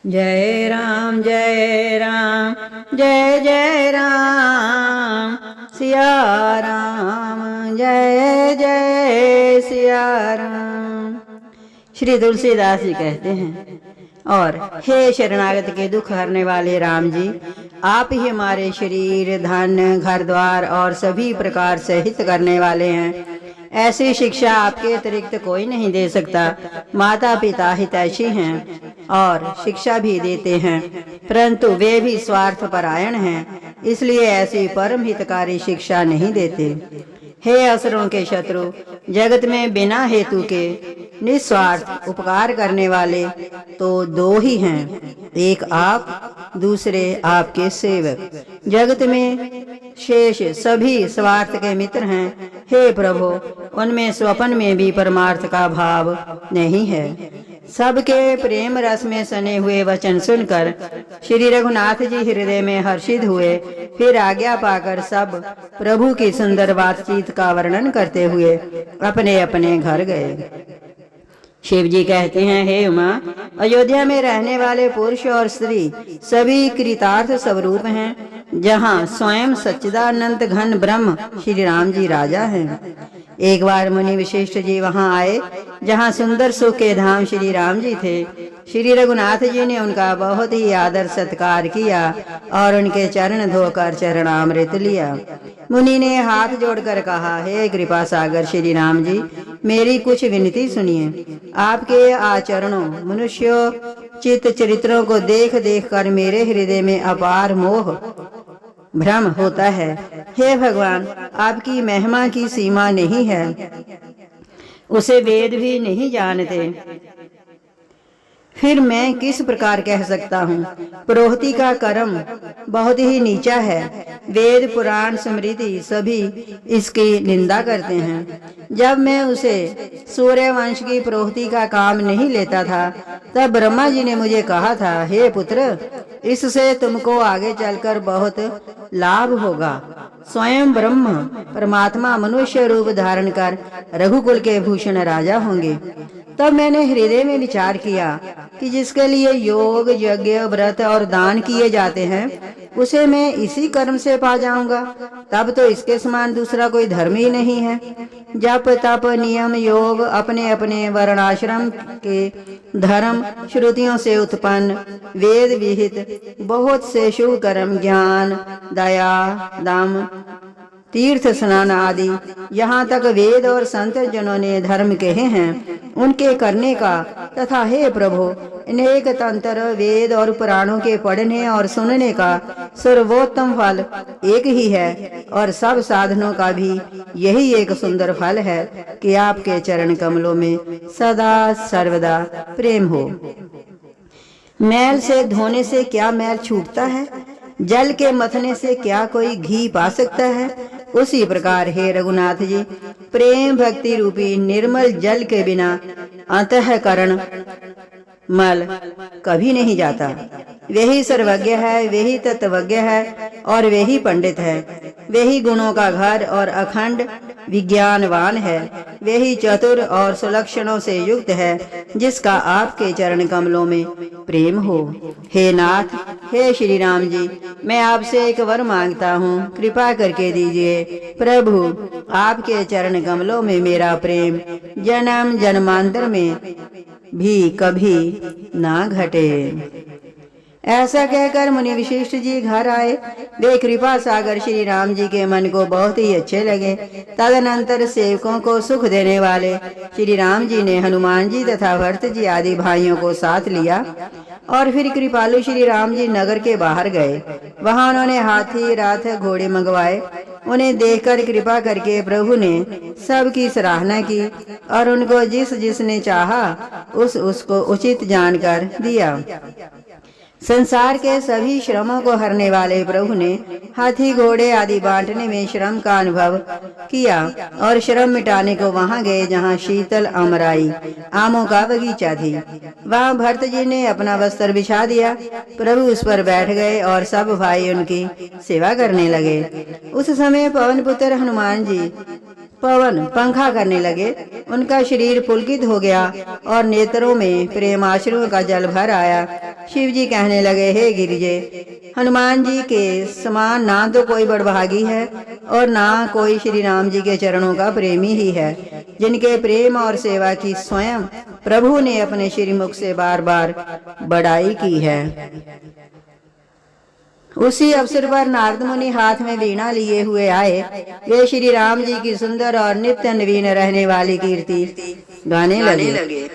जय राम जय राम जय जय राम सिया राम जय जय सिया राम। श्री तुलसीदास जी कहते हैं, और हे शरणागत के दुख हरने वाले राम जी, आप ही हमारे शरीर धन घर द्वार और सभी प्रकार से हित करने वाले हैं। ऐसी शिक्षा आपके अतिरिक्त कोई नहीं दे सकता। माता पिता हितैषी हैं और शिक्षा भी देते हैं, परंतु वे भी स्वार्थ परायण हैं, इसलिए ऐसी परम हितकारी शिक्षा नहीं देते। हे असुरों के शत्रु, जगत में बिना हेतु के निस्वार्थ उपकार करने वाले तो दो ही हैं, एक आप, दूसरे आपके सेवक। जगत में शेष सभी स्वार्थ के मित्र हैं। हे प्रभु, उनमें स्वपन में भी परमार्थ का भाव नहीं है। सबके प्रेम रस में सने हुए वचन सुनकर श्री रघुनाथ जी हृदय में हर्षित हुए। फिर आज्ञा पाकर सब प्रभु की सुंदर बातचीत का वर्णन करते हुए अपने अपने घर गए। शिव जी कहते हैं, हे उमा, अयोध्या में रहने वाले पुरुष और स्त्री सभी कृतार्थ स्वरूप हैं, जहाँ स्वयं सच्चिदानंद घन ब्रह्म श्री राम जी राजा हैं। एक बार मुनि विशिष्ट जी वहां आए, जहाँ सुंदर सुख के धाम श्री राम जी थे। श्री रघुनाथ जी ने उनका बहुत ही आदर सत्कार किया और उनके चरण धोकर चरणामृत लिया। मुनि ने हाथ जोड़कर कहा, हे कृपा सागर श्री राम जी, मेरी कुछ विनती सुनिए। आपके आचरणों मनुष्यों चित्त चरित्रों को देख देख कर मेरे हृदय में अपार मोह भ्रम होता है। हे भगवान, आपकी महिमा की सीमा नहीं है, उसे वेद भी नहीं जानते, फिर मैं किस प्रकार कह सकता हूँ। पुरोहिती का कर्म बहुत ही नीचा है। वेद पुराण स्मृति सभी इसकी निंदा करते हैं। जब मैं उसे सूर्यवंश की पुरोहिती का काम नहीं लेता था, तब ब्रह्मा जी ने मुझे कहा था, हे पुत्र, इससे तुमको आगे चलकर बहुत लाभ होगा। स्वयं ब्रह्म परमात्मा मनुष्य रूप धारण कर रघुकुल के भूषण राजा होंगे। तब मैंने हृदय में विचार किया कि जिसके लिए योग यज्ञ व्रत और दान किए जाते हैं, उसे मैं इसी कर्म से पा जाऊंगा। तब तो इसके समान दूसरा कोई धर्म ही नहीं है। जप तप नियम योग अपने अपने वर्णाश्रम के धर्म श्रुतियों से उत्पन्न वेद विहित बहुत से शुभ कर्म, ज्ञान दया दम तीर्थ स्नान आदि, यहाँ तक वेद और संत जनों ने धर्म कहे हैं, उनके करने का तथा हे प्रभु, अनेक तंत्र वेद और पुराणों के पढ़ने और सुनने का सर्वोत्तम फल एक ही है, और सब साधनों का भी यही एक सुंदर फल है कि आपके चरण कमलों में सदा सर्वदा प्रेम हो। मैल से धोने से क्या मैल छूटता है? जल के मथने से क्या कोई घी पा सकता है? उसी प्रकार हे रघुनाथ जी, प्रेम भक्ति रूपी निर्मल जल के बिना अंतःकरण मल कभी नहीं जाता। वही सर्वज्ञ है, वही तत्वज्ञ है और वही पंडित है। वही गुणों का घर और अखंड विज्ञानवान है। वही चतुर और सुलक्षणों से युक्त है, जिसका आपके चरण कमलों में प्रेम हो। हे नाथ, हे श्री राम जी, मैं आपसे एक वर मांगता हूँ, कृपा करके दीजिए। प्रभु, आपके चरण कमलों में मेरा प्रेम जन्म जन्मांतर में भी कभी ना घटे। ऐसा कहकर मुनि विशिष्ट जी घर आए। वे कृपा सागर श्री राम जी के मन को बहुत ही अच्छे लगे। तदनंतर सेवकों को सुख देने वाले श्री राम जी ने हनुमान जी तथा भरत जी आदि भाइयों को साथ लिया और फिर कृपालु श्री राम जी नगर के बाहर गए। वहां उन्होंने हाथी रथ घोड़े मंगवाए। उन्हें देखकर कृपा करके प्रभु ने सबकी सराहना की और उनको जिस जिसने चाहा उसको उचित जानकर दिया। संसार के सभी श्रमों को हरने वाले प्रभु ने हाथी घोड़े आदि बांटने में श्रम का अनुभव किया और श्रम मिटाने को वहां गए जहां शीतल अमराई आमों का बगीचा थी। वहां भरत जी ने अपना वस्त्र बिछा दिया। प्रभु उस पर बैठ गए और सब भाई उनकी सेवा करने लगे। उस समय पवन पुत्र हनुमान जी पवन पंखा करने लगे। उनका शरीर पुलकित हो गया और नेत्रों में प्रेमाश्रुओं का जल भर आया। शिव जी कहने लगे, हे गिरिजे, हनुमान जी के समान ना तो कोई बड़भागी है और ना कोई श्री राम जी के चरणों का प्रेमी ही है, जिनके प्रेम और सेवा की स्वयं प्रभु ने अपने श्रीमुख से बार बार बड़ाई की है। उसी अवसर पर नारद मुनि हाथ में वीणा लिए हुए आए। वे श्री राम जी की सुंदर और नित्य नवीन रहने वाली कीर्ति गाने लगे।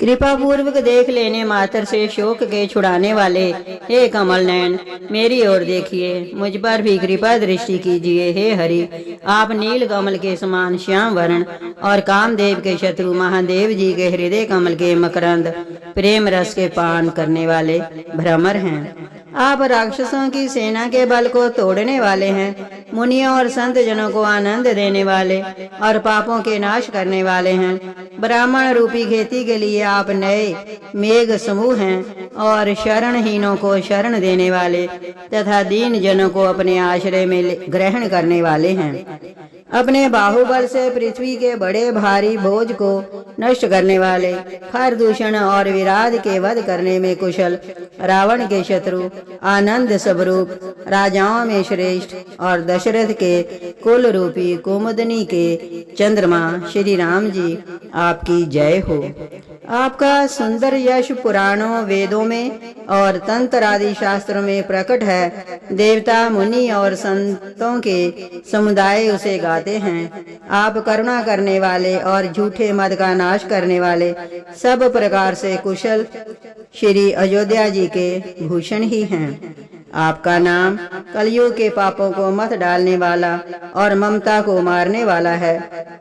कृपा पूर्वक देख लेने मात्र से शोक के छुड़ाने वाले हे कमल नयन, मेरी ओर देखिए, मुझ पर भी कृपा दृष्टि कीजिए। हे हरि, आप नील कमल के समान श्याम वर्ण और कामदेव के शत्रु महादेव जी के हृदय कमल के मकरंद प्रेम रस के पान करने वाले भ्रमर हैं। आप राक्षसों की सेना के बल को तोड़ने वाले हैं, मुनियों और संत जनों को आनंद देने वाले और पापों के नाश करने वाले हैं। ब्राह्मण रूपी खेती के लिए आप नए मेघ समूह हैं और शरणहीनों को शरण देने वाले तथा दीन जनों को अपने आश्रय में ग्रहण करने वाले हैं। अपने बाहुबल से पृथ्वी के बड़े भारी बोझ को नष्ट करने वाले, खर दूषण और विराध के वध करने में कुशल, रावण के शत्रु, आनंद स्वरूप, राजाओं में श्रेष्ठ और दशरथ के कुल रूपी कुमुदनी के चंद्रमा श्री राम जी, आपकी जय हो। आपका सुंदर यश पुराणों, वेदों में और तंत्र आदि शास्त्रों में प्रकट है। देवता, मुनि और संतों के समुदाय उसे गाते हैं। आप करुणा करने वाले और झूठे मद का नाश करने वाले, सब प्रकार से कुशल श्री अयोध्या जी के भूषण ही हैं। आपका नाम कलयुग के पापों को मत डालने वाला और ममता को मारने वाला है।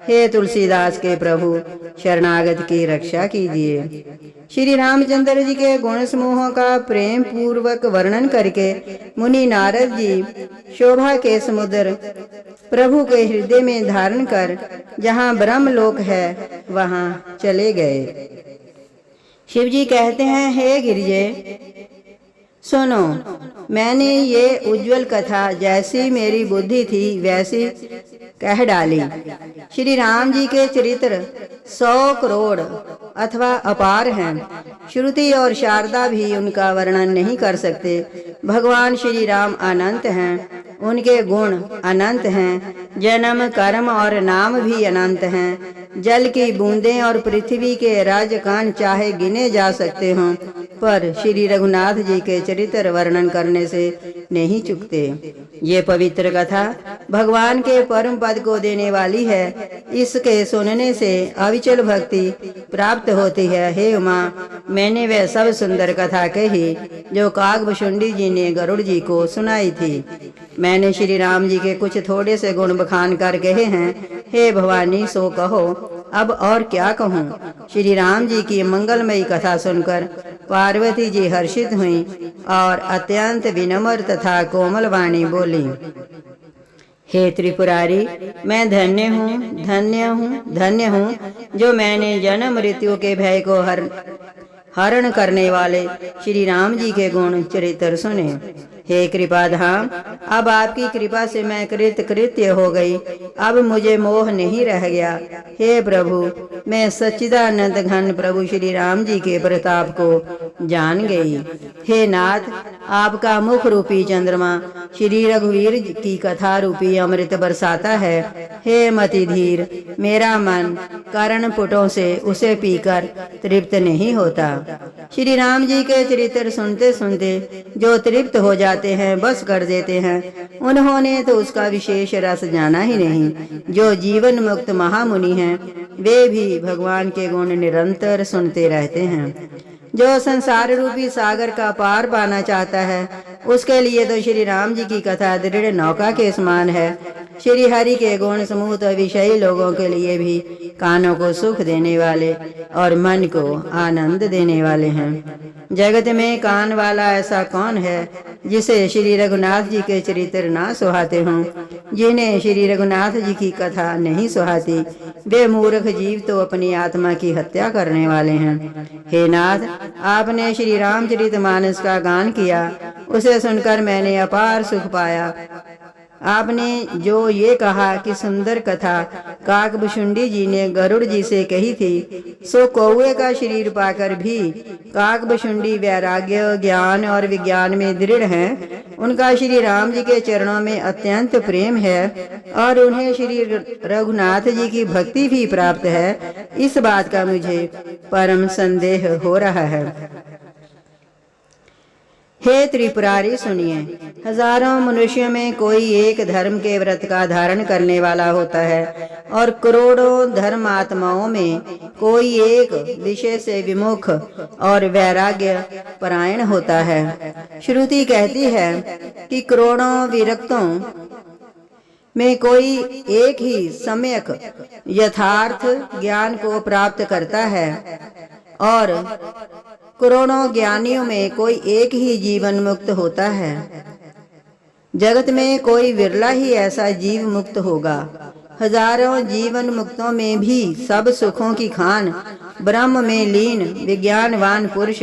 हे तुलसीदास के प्रभु, शरणागत की रक्षा कीजिए। श्री रामचंद्र जी के गुण समूहों का प्रेम पूर्वक वर्णन करके मुनि नारद जी शोभा के समुद्र प्रभु के हृदय में धारण कर जहाँ ब्रह्मलोक है वहाँ चले गए। शिव जी कहते हैं, हे गिरिजे, सुनो, मैंने ये उज्जवल कथा जैसी मेरी बुद्धि थी वैसी कह डाली। श्री राम जी के चरित्र 100 करोड़ अथवा अपार हैं। श्रुति और शारदा भी उनका वर्णन नहीं कर सकते। भगवान श्री राम अनंत हैं, उनके गुण अनंत हैं, जन्म कर्म और नाम भी अनंत हैं। जल की बूंदें और पृथ्वी के राजकान चाहे गिने जा सकते हों, पर श्री रघुनाथ जी के चरित्र वर्णन करने से नहीं चुकते। ये पवित्र कथा भगवान के परम पद को देने वाली है। इसके सुनने से अविचल भक्ति प्राप्त होती है। हे उमा, मैंने वह सब सुंदर कथा कही जो कागभुषुंडी जी ने गरुड़ जी को सुनाई थी। मैंने श्री राम जी के कुछ थोड़े से गुण बखान कर कहे हैं। हे भवानी, सो कहो, अब और क्या कहूँ। श्री राम जी की मंगलमयी कथा सुनकर पार्वती जी हर्षित हुई और अत्यंत विनम्र तथा कोमल वाणी बोली, हे त्रिपुरारी, मैं धन्य हूँ, धन्य हूँ, धन्य हूँ जो मैंने जन्म मृत्यु के भय को हरण करने वाले श्री राम जी के गुण चरित्र सुने। हे कृपाधाम, अब आपकी कृपा से मैं कृत्य हो गई। अब मुझे मोह नहीं रह गया। हे प्रभु, मैं सच्चिदानंद घन प्रभु श्री राम जी के प्रताप को जान गई। हे नाथ, आपका मुख रूपी चंद्रमा श्री रघुवीर की कथा रूपी अमृत बरसाता है। हे मति धीर, मेरा मन कर्ण पुटों से उसे पीकर तृप्त नहीं होता। श्री राम जी के चरित्र सुनते सुनते जो तृप्त हो जाते हैं, बस कर देते हैं, उन्होंने तो उसका विशेष रस जाना ही नहीं। जो जीवन मुक्त महामुनि हैं, वे भी भगवान के गुण निरंतर सुनते रहते हैं। जो संसार रूपी सागर का पार पाना चाहता है, उसके लिए तो श्री राम जी की कथा दृढ़ नौका के समान है। श्री हरि के गुण समूह तो विषयी लोगों के लिए भी कानों को सुख देने वाले और मन को आनंद देने वाले हैं। जगत में कान वाला ऐसा कौन है जिसे श्री रघुनाथ जी के चरित्र ना सुहाते हों। जिन्हें श्री रघुनाथ जी की कथा नहीं सुहाती, वे मूर्ख जीव तो अपनी आत्मा की हत्या करने वाले हैं। हे नाथ, आपने श्री रामचरितमानस का गान किया, उसे सुनकर मैंने अपार सुख पाया। आपने जो ये कहा कि सुंदर कथा काकभुशुंडी जी ने गरुड़ जी से कही थी, सो कौवे का शरीर पाकर भी काकभुशुंडी वैराग्य, ज्ञान और विज्ञान में दृढ़ हैं। उनका श्री राम जी के चरणों में अत्यंत प्रेम है और उन्हें श्री रघुनाथ जी की भक्ति भी प्राप्त है। इस बात का मुझे परम संदेह हो रहा है। हे त्रिपुरारी सुनिए, हजारों मनुष्यों में कोई एक धर्म के व्रत का धारण करने वाला होता है और करोड़ों धर्मात्माओं में कोई एक विषय से विमुख और वैराग्य परायण होता है। श्रुति कहती है कि करोड़ों विरक्तों में कोई एक ही सम्यक यथार्थ ज्ञान को प्राप्त करता है और करोड़ों ज्ञानियों में कोई एक ही जीवन मुक्त होता है। जगत में कोई विरला ही ऐसा जीव मुक्त होगा। हजारों जीवन मुक्तों में भी सब सुखों की खान ब्रह्म में लीन विज्ञानवान पुरुष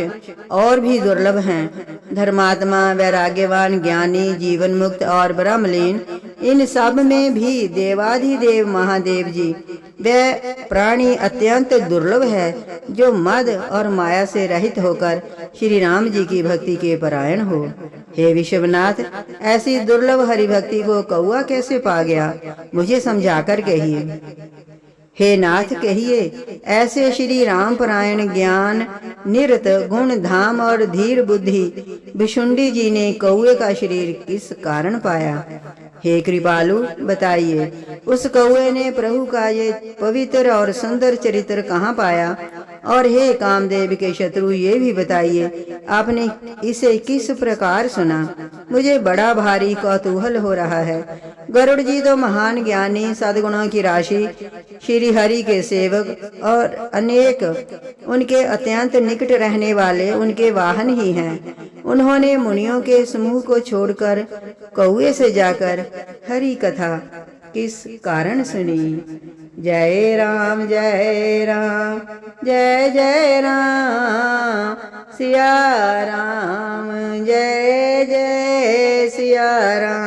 और भी दुर्लभ हैं। धर्मात्मा, वैराग्यवान, ज्ञानी, जीवन मुक्त और ब्रह्मलीन, इन सब में भी देवाधिदेव महादेव जी वह प्राणी अत्यंत दुर्लभ है जो मद और माया से रहित होकर श्री राम जी की भक्ति के परायण हो। हे विश्वनाथ, ऐसी दुर्लभ हरिभक्ति को कौआ कैसे पा गया, मुझे समझाकर कहिए। हे नाथ, कहिए, ऐसे श्री राम परायण, ज्ञान निरत, गुण धाम और धीर बुद्धि भुशुंडी जी ने कौए का शरीर किस कारण पाया? हे कृपालु, बताइए, उस कौए ने प्रभु का ये पवित्र और सुंदर चरित्र कहाँ पाया? और हे कामदेव के शत्रु, ये भी बताइए, आपने इसे किस प्रकार सुना? मुझे बड़ा भारी कौतूहल हो रहा है। गरुड़ जी तो महान ज्ञानी, सद्गुणों की राशि, श्री हरि के सेवक और अनेक उनके अत्यंत निकट रहने वाले उनके वाहन ही हैं। उन्होंने मुनियों के समूह को छोड़कर कौए से जाकर हरि कथा किस कारण सुनी? जय राम जय राम, जय जय राम, सिया राम, जय जय सिया राम।